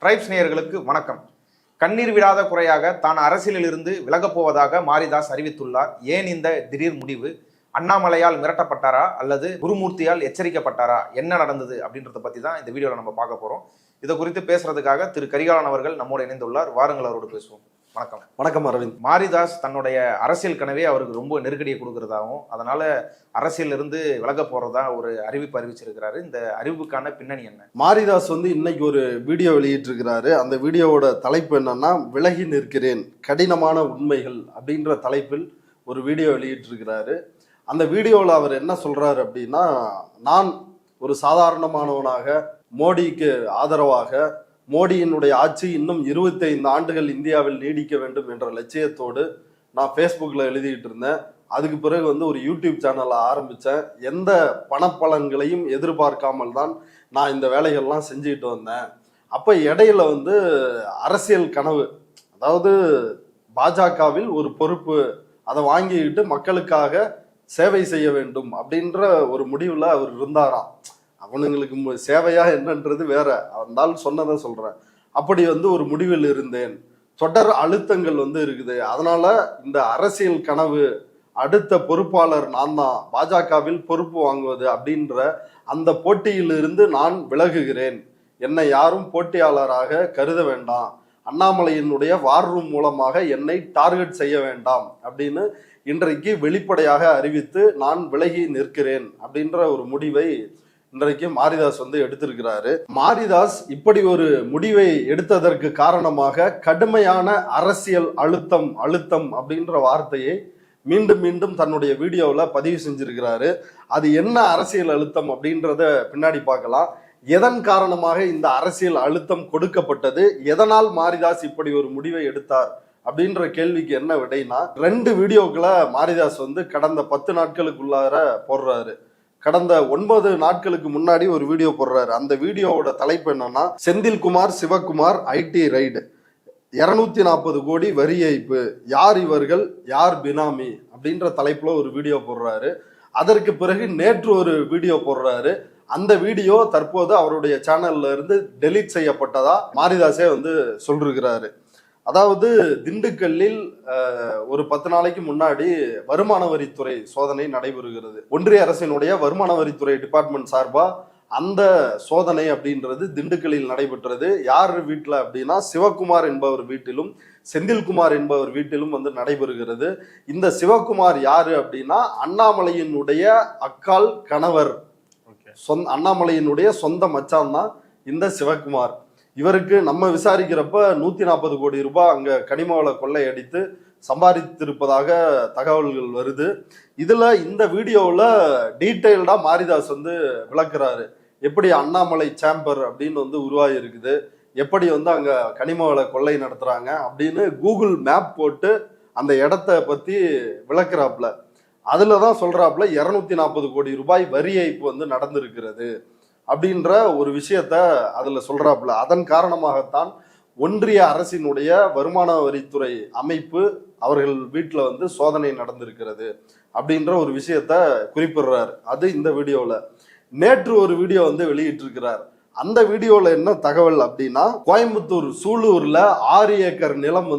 Tribes நேயர்களுக்கு வணக்கம். கண்ணீர் விடாத குறையாக தான் அரசியலில் இருந்து விலகப் போவதாக மாரிதாஸ் அறிவித்துள்ளார். ஏன் இந்த திடீர் முடிவு? அண்ணாமலையால் மிரட்டப்பட்டாரா அல்லது குருமூர்த்தியால் எச்சரிக்கப்பட்டாரா? என்ன நடந்தது அப்படின்றத பத்தி தான் இந்த வீடியோவில் நம்ம பார்க்க போறோம். இதை குறித்து பேசுறதுக்காக திரு கரிகாலன் அவர்கள் நம்மோடு இணைந்துள்ளார். வாருங்கள், அவரோடு பேசுவோம். வணக்கம். வணக்கம் அரவிந்த். மாரிதாஸ் தன்னுடைய அரசியல் கனவே அவருக்கு ரொம்ப நெருக்கடியை கொடுக்கறதாகவும் அதனால அரசியல் இருந்து விலக போறதா ஒரு அறிவிப்பு அறிவிச்சிருக்கிறாரு. இந்த அறிவிப்புக்கான பின்னணி என்ன? மாரிதாஸ் இன்னைக்கு ஒரு வீடியோ வெளியிட்டிருக்கிறாரு. அந்த வீடியோவோட தலைப்பு என்னன்னா, விலகி நிற்கிறேன், கடினமான உண்மைகள் அப்படின்ற தலைப்பில் ஒரு வீடியோ வெளியிட்டிருக்கிறாரு. அந்த வீடியோவில் அவர் என்ன சொல்றாரு அப்படின்னா, நான் ஒரு சாதாரணமானவனாக மோடிக்கு ஆதரவாக மோடியினுடைய ஆட்சி இன்னும் 25 ஆண்டுகள் இந்தியாவில் நீடிக்க வேண்டும் என்ற லட்சியத்தோடு நான் ஃபேஸ்புக்கில் எழுதிட்டு இருந்தேன். அதுக்கு பிறகு ஒரு யூடியூப் சேனலை ஆரம்பித்தேன். எந்த பணப்பலன்களையும் எதிர்பார்க்காமல் தான் நான் இந்த வேலைகள்லாம் செஞ்சுக்கிட்டு வந்தேன். அப்போ இடையில அரசியல் கனவு, அதாவது பாஜகவில் ஒரு பொறுப்பு, அதை வாங்கிக்கிட்டு மக்களுக்காக சேவை செய்ய வேண்டும் அப்படின்ற ஒரு முடிவில் அவர் இருந்தாராம். அவனுங்களுக்கு சேவையா என்னன்றது வேற, அவனால் சொன்னதை சொல்றேன். அப்படி ஒரு முடிவில் இருந்தேன். தொடர் அழுத்தங்கள் இருக்குது. அதனால இந்த அரசியல் கனவு, அடுத்த பொறுப்பாளர் நான் தான், பாஜகவில் பொறுப்பு வாங்குவது அப்படின்ற அந்த போட்டியிலிருந்து நான் விலகுகிறேன். என்னை யாரும் போட்டியாளராக கருத வேண்டாம், அண்ணாமலையினுடைய வார் ரூம் மூலமாக என்னை டார்கெட் செய்ய வேண்டாம் அப்படின்னு இன்றைக்கு வெளிப்படையாக அறிவித்து நான் விலகி நிற்கிறேன் அப்படின்ற ஒரு முடிவை இன்றைக்கு மாரிதாஸ் எடுத்திருக்கிறாரு. மாரிதாஸ் இப்படி ஒரு முடிவை எடுத்ததற்கு காரணமாக கடுமையான அரசியல் அழுத்தம் அப்படின்ற வார்த்தையை மீண்டும் மீண்டும் தன்னுடைய வீடியோவில் பதிவு செஞ்சிருக்கிறாரு. அது என்ன அரசியல் அழுத்தம் அப்படின்றத பின்னாடி பார்க்கலாம். எதன் காரணமாக இந்த அரசியல் அழுத்தம் கொடுக்கப்பட்டது, எதனால் மாரிதாஸ் இப்படி ஒரு முடிவை எடுத்தார் அப்படின்ற கேள்விக்கு என்ன விடைனா, 2 வீடியோக்களை மாரிதாஸ் கடந்த 10 நாட்களுக்குள்ளார போடுறாரு. கடந்த 9 நாட்களுக்கு முன்னாடி ஒரு வீடியோ போடுறாரு. அந்த வீடியோவோட தலைப்பு என்னன்னா, செந்தில்குமார் சிவகுமார் ஐடி ரைடு, 240 கோடி வரி ஏய்ப்பு, யார் இவர்கள், யார் பினாமி அப்படின்ற தலைப்புல ஒரு வீடியோ போடுறாரு. அதற்கு பிறகு நேற்று ஒரு வீடியோ போடுறாரு. அந்த வீடியோ தற்போது அவருடைய சேனல்ல இருந்து டெலீட் செய்யப்பட்டதா மாரிதாஸே சொல்லிருக்கிறாரு. அதாவது திண்டுக்கல்லில் ஒரு 10 நாளைக்கு முன்னாடி வருமான வரித்துறை சோதனை நடைபெறுகிறது. ஒன்றிய அரசினுடைய வருமான வரித்துறை டிபார்ட்மெண்ட் சார்பா அந்த சோதனை அப்படின்றது திண்டுக்கல்லில் நடைபெற்றது. யார் வீட்டில் அப்படின்னா, சிவகுமார் என்பவர் வீட்டிலும் செந்தில்குமார் என்பவர் வீட்டிலும் நடைபெறுகிறது. இந்த சிவகுமார் யாரு அப்படின்னா, அண்ணாமலையினுடைய அக்கால் கணவர், அண்ணாமலையினுடைய சொந்த மச்சான் தான் இந்த சிவகுமார். இவருக்கு நம்ம விசாரிக்கிறப்ப 140 கோடி ரூபாய் அங்க கனிமவள கொள்ளையடித்து சம்பாதித்திருப்பதாக தகவல்கள் வருது. இதுல இந்த வீடியோவில் டீட்டெயில்டா மாரிதாஸ் விளக்குறாரு. எப்படி அண்ணாமலை சேம்பர் அப்படின்னு உருவாகி இருக்குது, எப்படி அங்க கனிமவள கொள்ளை நடத்துறாங்க அப்படின்னு கூகுள் மேப் போட்டு அந்த இடத்த பத்தி விளக்குறாப்புல. அதுலதான் சொல்றாப்புல 240 கோடி ரூபாய் வரி ஏய்ப்பு நடந்திருக்கிறது அப்படின்ற ஒரு விஷயத்த அதுல சொல்றாப்புல. அதன் காரணமாகத்தான் ஒன்றிய அரசினுடைய வருமான வரித்துறை அமைப்பு அவர்கள் வீட்டுல சோதனை நடந்திருக்கிறது அப்படின்ற ஒரு விஷயத்த குறிப்பிடுறாரு. அது இந்த வீடியோல. நேற்று ஒரு வீடியோ வெளியிட்டிருக்கிறார். அந்த வீடியோல என்ன தகவல் அப்படின்னா, கோயம்புத்தூர் சூலூர்ல 6 ஏக்கர் நிலம்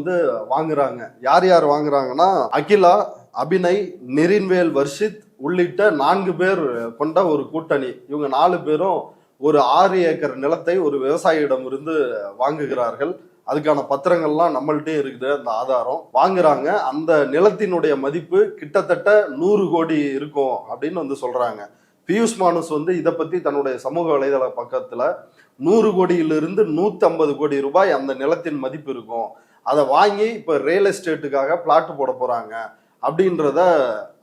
வாங்குறாங்க. யார் யார் வாங்குறாங்கன்னா, அகிலா, அபிநய், நெரின்வேல், வர்ஷித் உள்ளிட்ட 4 பேர் கொண்ட ஒரு கூட்டணி. இவங்க 4 பேரும் ஒரு 6 ஏக்கர் நிலத்தை ஒரு விவசாயியிடம் இருந்து வாங்குகிறார்கள். அதுக்கான பத்திரங்கள்லாம் நம்மள்ட்டே இருக்குது, அந்த ஆதாரம். வாங்குறாங்க. அந்த நிலத்தினுடைய மதிப்பு கிட்டத்தட்ட 100 கோடி இருக்கும் அப்படின்னு சொல்றாங்க. பியூஷ் மானுஸ் இதை பத்தி தன்னுடைய சமூக வலைதள பக்கத்துல 100 கோடியிலிருந்து 150 கோடி ரூபாய் அந்த நிலத்தின் மதிப்பு இருக்கும், அதை வாங்கி இப்ப ரியல் எஸ்டேட்டுக்காக பிளாட் போட போறாங்க அப்படின்றத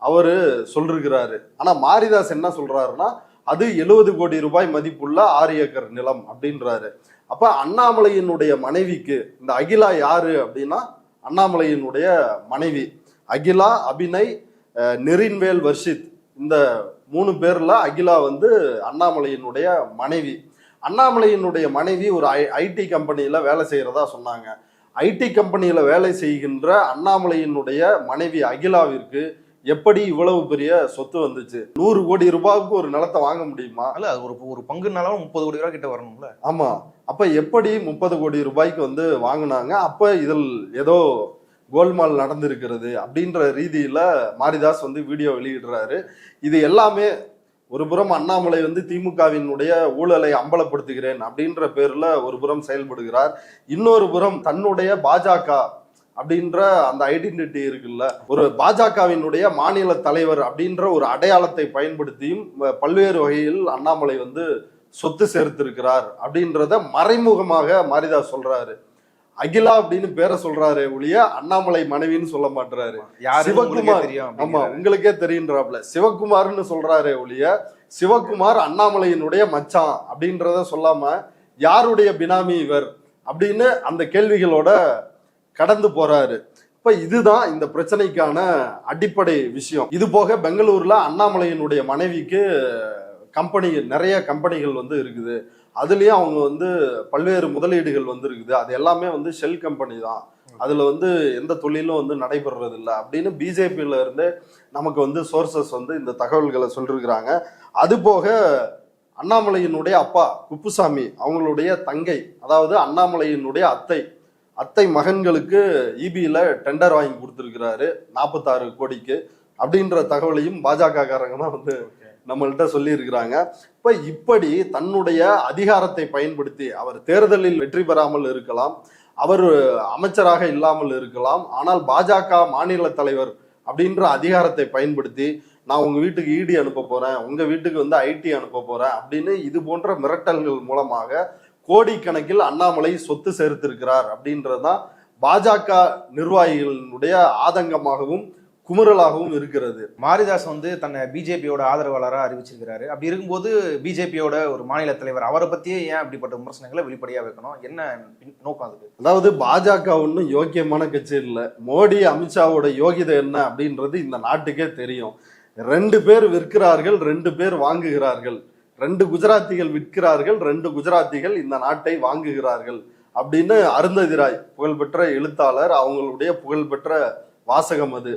அவரு சொல்லிருக்கிறாரு. ஆனா மாரிதாஸ் என்ன சொல்றாருன்னா, அது 70 கோடி ரூபாய் மதிப்புள்ள 6 ஏக்கர் நிலம் அப்படின்றாரு. அப்ப அண்ணாமலையினுடைய மனைவிக்கு இந்த அகிலா யாரு அப்படின்னா, அண்ணாமலையினுடைய மனைவி அகிலா, அபிநய், நெரின்வேல், வர்ஷித், இந்த 3 பேர்ல அகிலா அண்ணாமலையினுடைய மனைவி. அண்ணாமலையினுடைய மனைவி ஒரு ஐடி கம்பெனியில வேலை செய்யறதா சொன்னாங்க. ஐடி கம்பெனியில வேலை செய்கின்ற அண்ணாமலையினுடைய மனைவி அகிலாவிற்கு எப்படி இவ்வளவு பெரிய சொத்து வந்துச்சு? 100 கோடி ரூபாய்க்கு ஒரு நிலத்தை வாங்க முடியுமா? அல்ல, அது ஒரு பங்குனாலும் 30 கோடி ரூபாய் கிட்ட வரணும்ல. ஆமா. அப்ப எப்படி 30 கோடி ரூபாய்க்கு வந்து வாங்கினாங்க? அப்ப இதில் ஏதோ கோல்மால் நடந்திருக்கிறது அப்படின்ற ரீதியில மாரிதாஸ் வந்து வீடியோ வெளியிடுறாரு. இது எல்லாமே ஒரு புறம் அண்ணாமலை வந்து திமுகவினுடைய ஊழலை அம்பலப்படுத்துகிறேன் அப்படின்ற பேர்ல ஒரு புறம் செயல்படுகிறார். இன்னொரு புறம் தன்னுடைய பாஜக அப்படின்ற அந்த ஐடென்டிட்டி இருக்குல்ல, ஒரு பாஜகவினுடைய மாநில தலைவர் அப்படின்ற ஒரு அடையாளத்தை பயன்படுத்தியும் பல்வேறு வகையில் அண்ணாமலை வந்து சொத்து சேர்த்திருக்கிறார் அப்படின்றத மறைமுகமாக மாரிதாஸ் சொல்றாரு. அகிலா அப்படின்னு பேரை சொல்றாரு ஒழிய அண்ணாமலை மனைவின்னு சொல்ல மாட்டாரு. சிவகுமார், ஆமா உங்களுக்கே தெரியுன்றாப்ல, சிவகுமார்னு சொல்றாரு ஒழிய சிவகுமார் அண்ணாமலையினுடைய மச்சான் அப்படின்றத சொல்லாம யாருடைய பினாமி இவர் அப்படின்னு அந்த கேள்விகளோட கடந்து போறாரு. இப்ப இதுதான் இந்த பிரச்சனைக்கான அடிப்படை விஷயம். இது போக பெங்களூர்ல அண்ணாமலையினுடைய மனைவிக்கு நிறைய கம்பெனிகள் வந்து இருக்குது. அதுலயும் அவங்க வந்து பல்வேறு முதலீடுகள் வந்து இருக்குது. அது எல்லாமே வந்து ஷெல் கம்பெனி தான். அதுல வந்து எந்த தொழிலும் வந்து நடைபெறது இல்லை அப்படின்னு பிஜேபியில இருந்து நமக்கு வந்து சோர்சஸ் வந்து இந்த தகவல்களை சொல்லிருக்கிறாங்க. அது போக அண்ணாமலையினுடைய அப்பா குப்புசாமி அவங்களுடைய தங்கை, அதாவது அண்ணாமலையினுடைய அத்தை மகன்களுக்கு இபியில டெண்டர் வாங்கி கொடுத்துருக்கிறாரு 46 கோடிக்கு அப்படின்ற தகவலையும் பாஜக காரங்க தான் வந்து நம்மள்கிட்ட சொல்லி இருக்கிறாங்க. இப்படி தன்னுடைய அதிகாரத்தை பயன்படுத்தி அவர் தேர்தலில் வெற்றி பெறாமல் இருக்கலாம், அவர் அமைச்சராக இல்லாமல் இருக்கலாம், ஆனால் பாஜக மாநில தலைவர் அப்படின்ற அதிகாரத்தை பயன்படுத்தி நான் உங்க வீட்டுக்கு இடி அனுப்ப போறேன், உங்க வீட்டுக்கு வந்து ஐடி அனுப்ப போறேன் அப்படின்னு இது போன்ற மிரட்டல்கள் மூலமாக கோடிக்கணக்கில் அண்ணாமலை சொத்து சேர்த்திருக்கிறார் அப்படின்றதுதான் பாஜக நிர்வாகிகளுடைய ஆதங்கமாகவும் குமுறலாகவும் இருக்கிறது. மாரிதாஸ் வந்து தன்னை பிஜேபியோட ஆதரவாளராக அறிவிச்சிருக்கிறாரு. அப்படி இருக்கும்போது பிஜேபியோட ஒரு மாநில தலைவர் அவரை பத்தியே ஏன் அப்படிப்பட்ட விமர்சனங்களை வெளிப்படையா வைக்கணும்? என்ன நோக்கம் அதுக்கு? அதாவது பாஜக ஒன்றும் யோக்கியமான கட்சி இல்லை. மோடி அமித்ஷாவோட யோகிதை என்ன அப்படின்றது இந்த நாட்டுக்கே தெரியும். 2 பேர் விற்கிறார்கள், 2 பேர் வாங்குகிறார்கள், 2 குஜராத்திகள் விற்கிறார்கள், 2 குஜராத்திகள் இந்த நாட்டை வாங்குகிறார்கள் அப்படின்னு அருந்ததி ராய் புகழ்பெற்ற எழுத்தாளர் அவங்களுடைய புகழ்பெற்ற வாசகம் அது.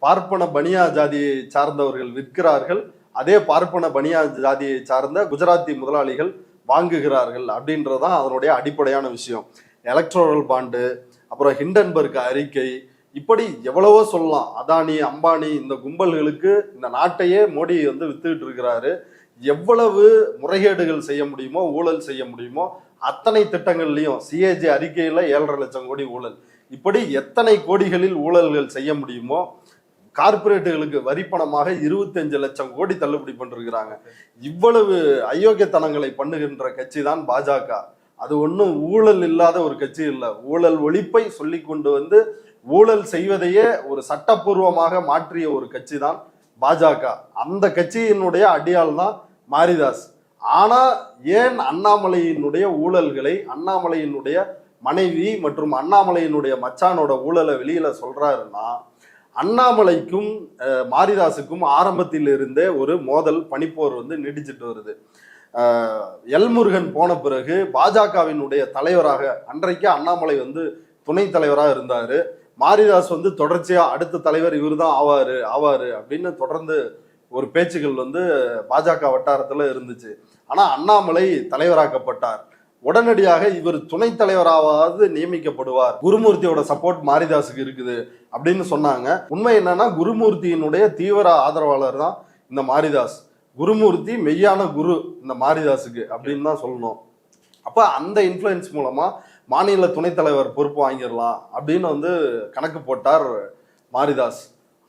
பார்ப்பன பனியா ஜாதியை சார்ந்தவர்கள் விற்கிறார்கள், அதே பார்ப்பன பனியா ஜாதியை சார்ந்த குஜராத்தி முதலாளிகள் வாங்குகிறார்கள் அப்படின்றதான் அதனுடைய அடிப்படையான விஷயம். எலக்ட்ரோரல் பாண்டு, அப்புறம் ஹிண்டன்பர்க் அறிக்கை, இப்படி எவ்வளவோ சொல்லலாம். அதானி அம்பானி இந்த கும்பல்களுக்கு இந்த நாட்டையே மோடி வந்து வித்துக்கிட்டு இருக்கிறாரு. எவ்வளவு முறைகேடுகள் செய்ய முடியுமோ, ஊழல் செய்ய முடியுமோ அத்தனை திட்டங்கள்லையும் சிஏஜி அறிக்கையில 7.5 லட்சம் கோடி ஊழல், இப்படி எத்தனை கோடிகளில் ஊழல்கள் செய்ய முடியுமோ கார்பரேட்டுகளுக்கு வரிப்பணமாக 25 லட்சம் கோடி தள்ளுபடி பண்ணிருக்கிறாங்க. இவ்வளவு அயோக்கியத்தனங்களை பண்ணுகின்ற கட்சி தான் பாஜக. அது ஒன்றும் ஊழல் இல்லாத ஒரு கட்சி இல்லை. ஊழல் ஒழிப்பை சொல்லி கொண்டு வந்து ஊழல் செய்வதையே ஒரு சட்டப்பூர்வமாக மாற்றிய ஒரு கட்சி தான் பாஜக. அந்த கட்சியினுடைய அடியாள் தான் மாரிதாஸ். ஆனா ஏன் அண்ணாமலையினுடைய ஊழல்களை அண்ணாமலையினுடைய மனைவி மற்றும் அண்ணாமலையினுடைய மச்சானோட ஊழலை வெளியில சொல்றாருன்னா, அண்ணாமலைக்கும் மாரிதாஸுக்கும் ஆரம்பத்தில் இருந்தே ஒரு மோதல் பனிப்போர் வந்து நீடிச்சிட்டு வருது. எல்முருகன் போன பிறகு பாஜகவினுடைய தலைவராக அன்றைக்கு அண்ணாமலை வந்து துணை தலைவராக இருந்தாரு. மாரிதாஸ் வந்து தொடர்ச்சியா அடுத்த தலைவர் இவர் தான் ஆவாரு அப்படின்னு தொடர்ந்து ஒரு பேச்சுகள் வந்து பாஜக வட்டாரத்துல இருந்துச்சு. ஆனா அண்ணாமலை தலைவராக்கப்பட்டார். உடனடியாக இவர் துணை தலைவராவது நியமிக்கப்படுவார், குருமூர்த்தியோட சப்போர்ட் மாரிதாஸுக்கு இருக்குது அப்படின்னு சொன்னாங்க. உண்மை என்னன்னா குருமூர்த்தியினுடைய தீவிர ஆதரவாளர் தான் இந்த மாரிதாஸ். குருமூர்த்தி மெய்யான குரு இந்த மாரிதாஸுக்கு அப்படின்னு தான் சொல்லணும். அப்ப அந்த இன்ஃப்ளூயன்ஸ் மூலமா மாநில துணைத் தலைவர் பொறுப்பு வாங்கிடலாம் அப்படின்னு வந்து கணக்கு போட்டார் மாரிதாஸ்.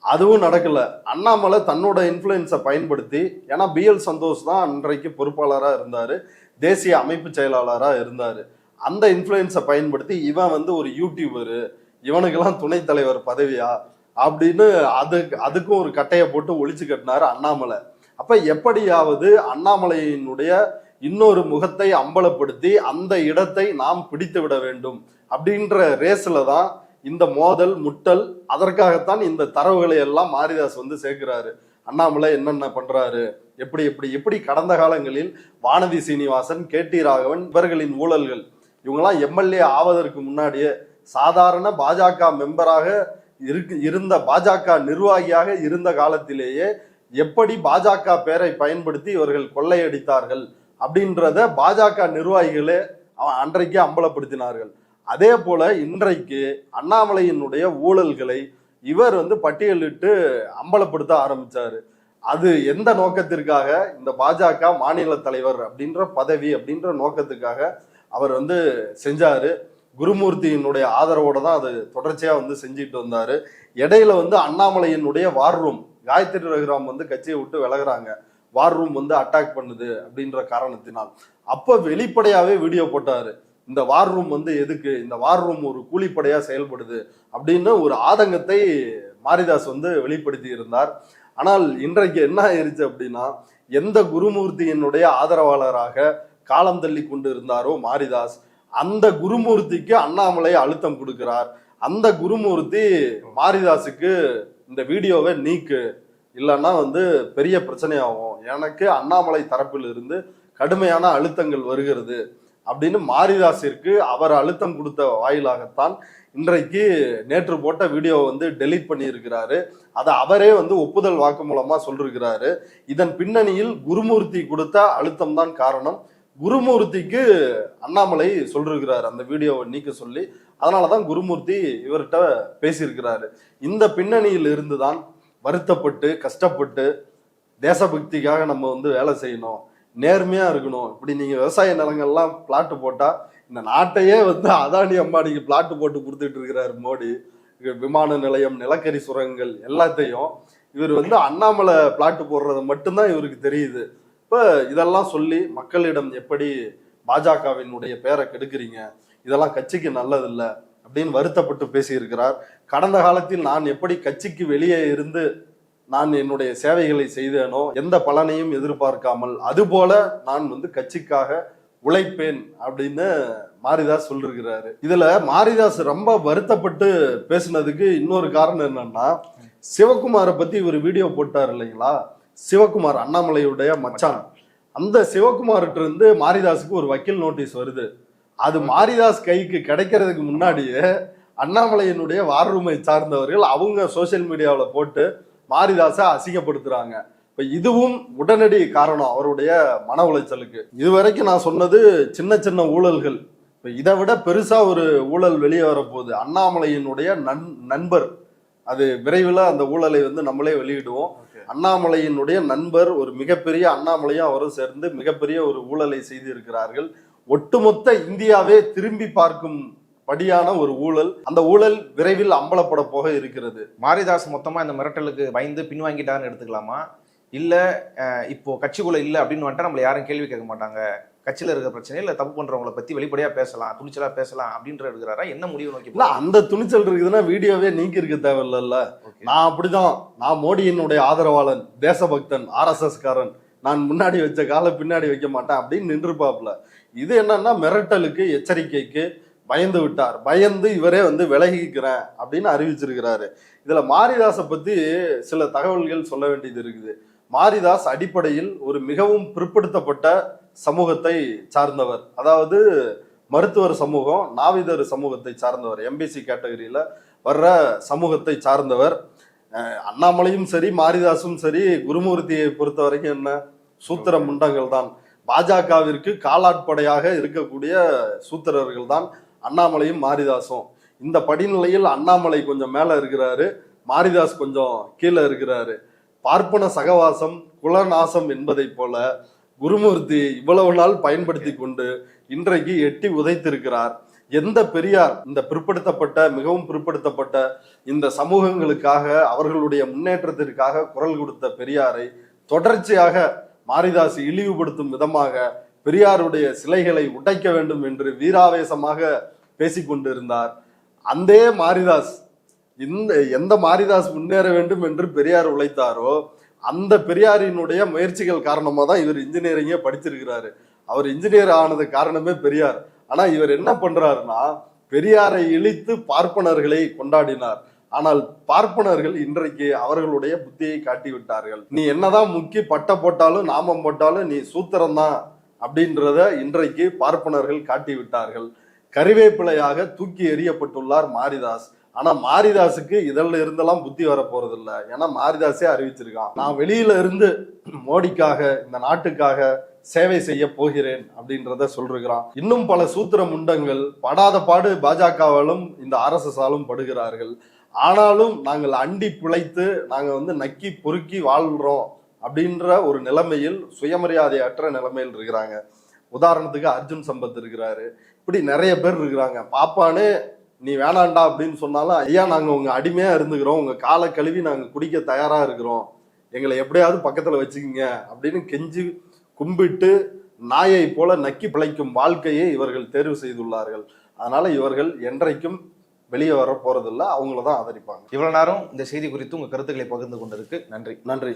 அதுவும் நடக்கல. அண்ணாமலை தன்னோட இன்ஃப்ளூயன்ஸை பயன்படுத்தி, ஏன்னா BL சந்தோஷ் தான் அன்றைக்கு பொறுப்பாளராக இருந்தாரு, தேசிய அமைப்பு செயலாளராக இருந்தாரு, அந்த இன்ஃப்ளூயன்ஸை பயன்படுத்தி இவன் வந்து ஒரு யூடியூபரு, இவனுக்கெல்லாம் துணைத் தலைவர் பதவியா அப்படின்னு அதுக்கும் ஒரு கட்டையை போட்டு ஒழிச்சு கட்டினாரு அண்ணாமலை. அப்ப எப்படியாவது அண்ணாமலையினுடைய இன்னொரு முகத்தை அம்பலப்படுத்தி அந்த இடத்தை நாம் பிடித்து விட வேண்டும் அப்படின்ற ரேஸ்ல தான் இந்த மோதல் முட்டல். அதற்காகத்தான் இந்த தரவுகளை எல்லாம் மாரிதாஸ் வந்து சேர்க்கிறாரு. அண்ணாமலை என்னென்ன பண்றாரு, எப்படி கடந்த காலங்களில் வானதி சீனிவாசன், KT ராகவன் இவர்களின் ஊழல்கள், இவங்கெல்லாம் MLA ஆவதற்கு முன்னாடியே சாதாரண பாஜக மெம்பராக இருந்த பாஜக நிர்வாகியாக இருந்த காலத்திலேயே எப்படி பாஜக பெயரை பயன்படுத்தி இவர்கள் கொள்ளையடித்தார்கள் அப்படின்றத பாஜக நிர்வாகிகளே அன்றைக்கே அம்பலப்படுத்தினார்கள். அதே போல இன்றைக்கு அண்ணாமலையினுடைய ஊழல்களை இவர் பட்டியலிட்டு அம்பலப்படுத்த ஆரம்பிச்சாரு. அது எந்த நோக்கத்திற்காக? இந்த பாஜக மாநில தலைவர் அப்படின்ற பதவி அப்படின்ற நோக்கத்துக்காக அவர் செஞ்சாரு. குருமூர்த்தியினுடைய ஆதரவோட தான் அது தொடர்ச்சியா செஞ்சுட்டு வந்தாரு. இடையில அண்ணாமலையினுடைய வார் ரூம், காயத்ரி ரகுராம் கட்சியை விட்டு விலகுறாங்க, வார் ரூம் அட்டாக் பண்ணுது அப்படின்ற காரணத்தினால் அப்ப வெளிப்படையாவே வீடியோ போட்டாரு. இந்த வார் ரூம் எதுக்கு, இந்த வார் ரூம் ஒரு கூலிப்படையா செயல்படுது அப்படின்னு ஒரு ஆதங்கத்தை மாரிதாஸ் வெளிப்படுத்தி இருந்தார். ஆனால் இன்றைக்கு என்ன ஆயிருச்சு அப்படின்னா, எந்த குருமூர்த்தியினுடைய ஆதரவாளராக காலம் தள்ளி கொண்டு இருந்தாரோ மாரிதாஸ், அந்த குருமூர்த்திக்கு அண்ணாமலை அழுத்தம் கொடுக்கிறார். அந்த குருமூர்த்தி மாரிதாஸுக்கு இந்த வீடியோவை நீக்கு, இல்லைன்னா பெரிய பிரச்சனையாகும், எனக்கு அண்ணாமலை தரப்பில் இருந்து கடுமையான அழுத்தங்கள் வருகிறது அப்படின்னு மாரிதாஸிற்கு அவர் அழுத்தம் கொடுத்த வாயிலாகத்தான் இன்றைக்கு நேற்று போட்ட வீடியோவை டெலீட் பண்ணி இருக்கிறாரு. அதை அவரே ஒப்புதல் வாக்கு மூலமா சொல்லிருக்கிறாரு. இதன் பின்னணியில் குருமூர்த்தி கொடுத்த அழுத்தம் தான் காரணம். குருமூர்த்திக்கு அண்ணாமலை சொல்லிருக்கிறாரு அந்த வீடியோவை நீக்க சொல்லி. அதனாலதான் குருமூர்த்தி இவர்கிட்ட பேசியிருக்கிறாரு. இந்த பின்னணியில் இருந்துதான் வருத்தப்பட்டு கஷ்டப்பட்டு தேசபக்திக்காக நம்ம வேலை செய்யணும், நேர்மையா இருக்கணும். இப்படி நீங்க விவசாய நிலங்கள்லாம் பிளாட்டு போட்டா இந்த நாட்டையே அதானி அம்பானிக்கு பிளாட்டு போட்டு கொடுத்துட்டு இருக்கிறாரு மோடி. விமான நிலையம், நிலக்கரி சுரங்கங்கள் எல்லாத்தையும் இவர் அண்ணாமலை பிளாட்டு போடுறது மட்டும்தான் இவருக்கு தெரியுது. இப்ப இதெல்லாம் சொல்லி மக்களிடம் எப்படி பாஜகவினுடைய பேரை கெடுக்கிறீங்க, இதெல்லாம் கட்சிக்கு நல்லதில்லை அப்படின்னு வருத்தப்பட்டு பேசியிருக்கிறார். கடந்த காலத்தில் நான் எப்படி கட்சிக்கு வெளியே இருந்து நான் என்னுடைய சேவைகளை செய்தேனோ, எந்த பலனையும் எதிர்பார்க்காமல், அதுபோல நான் கட்சிக்காக உழைப்பேன் அப்படின்னு மாரிதாஸ் சொல்லிருக்கிறாரு. இதுல மாரிதாஸ் ரொம்ப வருத்தப்பட்டு பேசினதுக்கு இன்னொரு காரணம் என்னன்னா, சிவகுமாரை பத்தி இவர் வீடியோ போட்டார் இல்லைங்களா, சிவகுமார் அண்ணாமலையுடைய மச்சான். அந்த சிவகுமார்கிட்ட இருந்து மாரிதாஸுக்கு ஒரு வக்கீல் நோட்டீஸ் வருது. அது மாரிதாஸ் கைக்கு கிடைக்கிறதுக்கு முன்னாடியே அண்ணாமலையினுடைய வார் ரூமை சார்ந்தவர்கள் அவங்க சோசியல் மீடியாவில் போட்டு மாரிதாஸை அசிங்கப்படுத்துறாங்க. இப்ப இதுவும் உடனடி காரணம் அவருடைய மன உளைச்சலுக்கு. இதுவரைக்கும் நான் சொன்னது சின்ன சின்ன ஊழல்கள். இப்ப இதை விட பெருசா ஒரு ஊழல் வெளியே வரப்போகுது. அண்ணாமலையினுடைய நண்பர், அது விரைவில் அந்த ஊழலை நம்மளே வெளியிடுவோம். அண்ணாமலையினுடைய நண்பர் ஒரு மிகப்பெரிய, அண்ணாமலையும் அவரும் சேர்ந்து மிகப்பெரிய ஒரு ஊழலை செய்து இருக்கிறார்கள். ஒட்டுமொத்த இந்தியாவே திரும்பி பார்க்கும் படியான ஒரு ஊழல். அந்த ஊழல் விரைவில் அம்பலப்பட போக இருக்கிறது. மாரிதாஸ் மொத்தமா இந்த மிரட்டலுக்கு பயந்து பின்வாங்கிட்டாருன்னு எடுத்துக்கலாமா, இல்ல இப்போ கட்சிக்குள்ள இல்ல அப்படின்னு வந்துட்டா நம்மள யாரும் கேள்வி கேட்க மாட்டாங்க, கட்சியில இருக்கிற பிரச்சனை இல்ல, தப்பு பண்றவங்களை பத்தி வெளிப்படையா பேசலாம், துணிச்சலா பேசலாம் அப்படின்ற எடுக்கிறாரா, என்ன முடிவு நோக்கி? அந்த துணிச்சல் இருக்குதுன்னா வீடியோவே நீக்கி இருக்க தேவையில்ல. நான் அப்படிதான், நான் மோடியினுடைய ஆதரவாளன், தேசபக்தன், RSS காரன், நான் முன்னாடி வச்ச கால பின்னாடி வைக்க மாட்டேன் அப்படின்னு நின்றுப்பாப்ல. இது என்னன்னா மிரட்டலுக்கு, எச்சரிக்கைக்கு பயந்து விட்டார். பயந்து இவரே விலகிக்கிறேன் அப்படின்னு அறிவிச்சிருக்கிறாரு. இதுல மாரிதாஸை பத்தி சில தகவல்கள் சொல்ல வேண்டியது இருக்குது. மாரிதாஸ் அடிப்படையில் ஒரு மிகவும் பிற்படுத்தப்பட்ட சமூகத்தை சார்ந்தவர். அதாவது மருத்துவர் சமூகம், நாவிதர் சமூகத்தை சார்ந்தவர், MBC கேட்டகரியில வர்ற சமூகத்தை சார்ந்தவர். அண்ணாமலையும் சரி மாரிதாசும் சரி குருமூர்த்தியை பொறுத்த வரைக்கும் என்ன சூத்திர முண்டங்கள் தான். பாஜகவிற்கு காலாட்படையாக இருக்கக்கூடிய சூத்திரர்கள் தான் அண்ணாமலையும் மாரிதாசும். இந்த படிநிலையில் அண்ணாமலை கொஞ்சம் மேல இருக்கிறாரு, மாரிதாஸ் கொஞ்சம் கீழே இருக்கிறாரு. பார்ப்பன சகவாசம் குலநாசம் என்பதை போல குருமூர்த்தி இவ்வளவு நாள் பயன்படுத்தி கொண்டு இன்றைக்கு எட்டி உதைத்திருக்கிறார். எந்த பெரியார் இந்த பிற்படுத்தப்பட்ட, மிகவும் பிற்படுத்தப்பட்ட இந்த சமூகங்களுக்காக, அவர்களுடைய முன்னேற்றத்திற்காக குரல் கொடுத்த பெரியாரை தொடர்ச்சியாக மாரிதாஸ் இழிவுபடுத்தும் விதமாக பெரியாருடைய சிலைகளை உடைக்க வேண்டும் என்று வீராவேசமாக பேசிக்கொண்டிருந்தார். அந்த மாரிதாஸ், எந்த மாரிதாஸ் முன்னேற வேண்டும் என்று பெரியார் உழைத்தாரோ அந்த பெரியாரினுடைய முயற்சிகள் காரணமா தான் இவர் இன்ஜினியரிங்கே படிச்சிருக்கிறாரு. அவர் இன்ஜினியர் ஆனது காரணமே பெரியார். ஆனா இவர் என்ன பண்றாருன்னா, பெரியாரை இழித்து பார்ப்பனர்களை கொண்டாடினார். ஆனால் பார்ப்பனர்கள் இன்றைக்கு அவர்களுடைய புத்தியை காட்டி விட்டார்கள். நீ என்னதான் முக்கி பட்ட போட்டாலும் நாமம் போட்டாலும் நீ சூத்திரம்தான் அப்படின்றத இன்றைக்கு பார்ப்பனர்கள் காட்டி விட்டார்கள். கறிவேப்பிலையாக தூக்கி எறியப்பட்டுள்ளார் மாரிதாஸ். ஆனா மாரிதாஸுக்கு இதெல்லாம் இருந்தெல்லாம் புத்தி வர போறது இல்ல. ஏன்னா மாரிதாஸே அறிவிச்சிருக்கான், நான் வெளியில இருந்து மோடிக்காக இந்த நாட்டுக்காக சேவை செய்ய போகிறேன் அப்படின்றத சொல்றான். இன்னும் பல சூத்திர முண்டங்கள் படாத பாடு பாஜகவாலும் இந்த RSS-ஆலும் படுகிறார்கள். ஆனாலும் நாங்கள் அண்டி பிழைத்து நாங்க நக்கி பொறுக்கி வாழ்றோம் அப்படின்ற ஒரு நிலைமையில், சுயமரியாதையற்ற நிலைமையில் இருக்கிறாங்க. உதாரணத்துக்கு அர்ஜுன் சம்பத் இருக்கிறாரு, இப்படி நிறைய பேர் இருக்கிறாங்க. பாப்பானே நீ வேணாண்டா அப்படின்னு சொன்னாலும், ஐயா நாங்க உங்க அடிமையா இருந்துக்கிறோம், உங்க காலை கழுவி நாங்க குடிக்க தயாரா இருக்கிறோம், எங்களை எப்படியாவது பக்கத்துல வச்சுக்கீங்க அப்படின்னு கெஞ்சி கும்பிட்டு நாயை போல நக்கி பிழைக்கும் வாழ்க்கையை இவர்கள் தேர்வு செய்துள்ளார்கள். அதனால இவர்கள் என்றைக்கும் வெளியே வர போறதில்ல, அவங்கள தான் ஆதரிப்பாங்க. இவ்வளவு நேரம் இந்த செய்தி குறித்து உங்க கருத்துக்களை பகிர்ந்து கொண்டதுக்கு நன்றி. நன்றி.